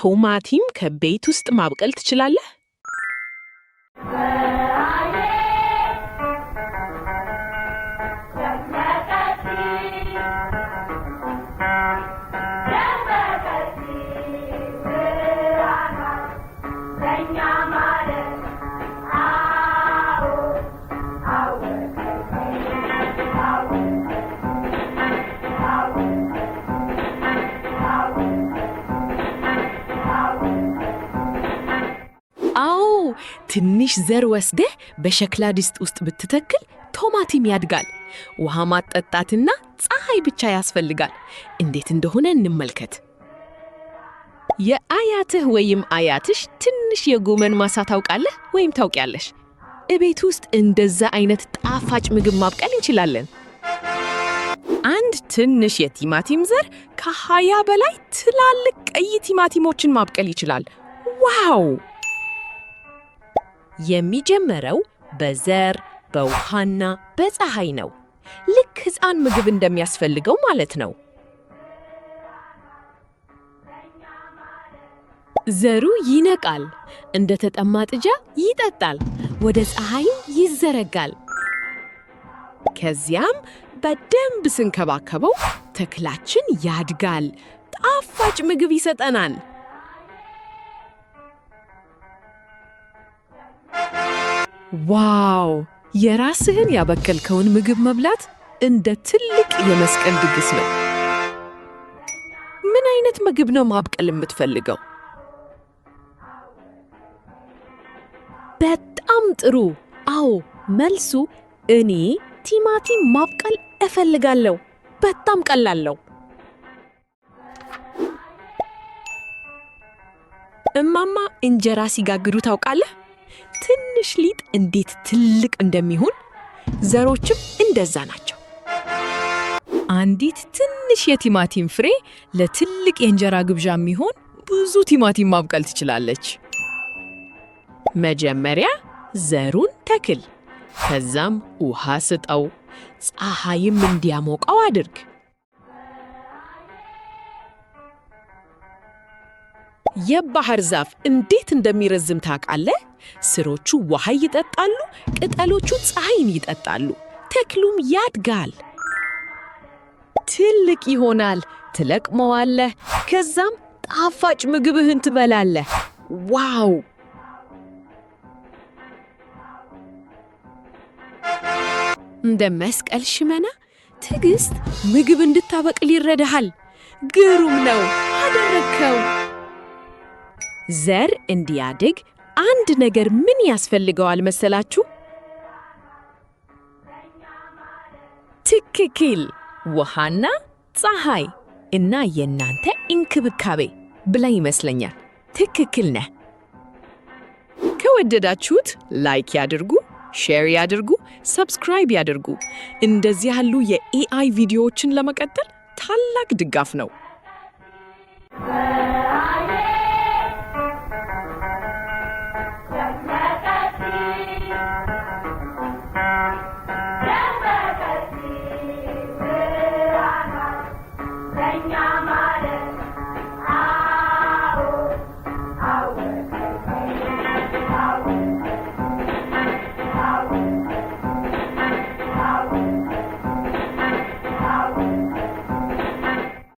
ቲማቲም ከቤት ውስጥ ማብቀል ትችላለህ? ትንሽ ዘር ወስደህ በሸክላ ድስት ውስጥ ብትተክል ቲማቲም ያድጋል። ውሃ ማጠጣትና ፀሐይ ብቻ ያስፈልጋል። እንዴት እንደሆነ እንመልከት። የአያትህ ወይም አያትሽ ትንሽ የጎመን ማሳ ታውቃለህ ወይም ታውቂያለሽ? እቤት ውስጥ እንደዛ አይነት ጣፋጭ ምግብ ማብቀል እንችላለን። አንድ ትንሽ የቲማቲም ዘር ከ20 በላይ ትላልቅ ቀይ ቲማቲሞችን ማብቀል ይችላል። ዋው! የሚጀምረው በዘር በውሃና በፀሐይ ነው። ልክ ሕፃን ምግብ እንደሚያስፈልገው ማለት ነው። ዘሩ ይነቃል፣ እንደ ተጠማ ጥጃ ይጠጣል፣ ወደ ፀሐይም ይዘረጋል። ከዚያም በደንብ ስንከባከበው ተክላችን ያድጋል፣ ጣፋጭ ምግብ ይሰጠናል። ዋው! የራስህን ያበቀልከውን ምግብ መብላት እንደ ትልቅ የመስቀል ድግስ ነው። ምን አይነት ምግብ ነው ማብቀል የምትፈልገው? በጣም ጥሩ። አዎ፣ መልሱ እኔ ቲማቲም ማብቀል እፈልጋለሁ። በጣም ቀላል ነው። እማማ እንጀራ ሲጋግሩ ታውቃለህ? ትንሽ ሊጥ እንዴት ትልቅ እንደሚሆን ዘሮችም እንደዛ ናቸው። አንዲት ትንሽ የቲማቲም ፍሬ ለትልቅ የእንጀራ ግብዣ የሚሆን ብዙ ቲማቲም ማብቀል ትችላለች። መጀመሪያ ዘሩን ተክል፣ ከዛም ውሃ ስጠው፣ ፀሐይም እንዲያሞቀው አድርግ። የባህር ዛፍ እንዴት እንደሚረዝም ታውቃለህ? ስሮቹ ውሃ ይጠጣሉ፣ ቅጠሎቹ ፀሐይን ይጠጣሉ፣ ተክሉም ያድጋል። ትልቅ ይሆናል፣ ትለቅመዋለህ፣ ከዛም ጣፋጭ ምግብህን ትበላለህ። ዋው! እንደ መስቀል ሽመና ትዕግስት ምግብ እንድታበቅል ይረዳሃል። ግሩም ነው፣ አደረግከው። ዘር እንዲያድግ አንድ ነገር ምን ያስፈልገዋል መሰላችሁ? ትክክል! ውሃና ፀሐይ እና የእናንተ እንክብካቤ ብላ ይመስለኛል። ትክክል ነህ። ከወደዳችሁት ላይክ ያድርጉ፣ ሼር ያድርጉ፣ ሰብስክራይብ ያድርጉ። እንደዚህ ያሉ የኤአይ ቪዲዮዎችን ለመቀጠል ታላቅ ድጋፍ ነው።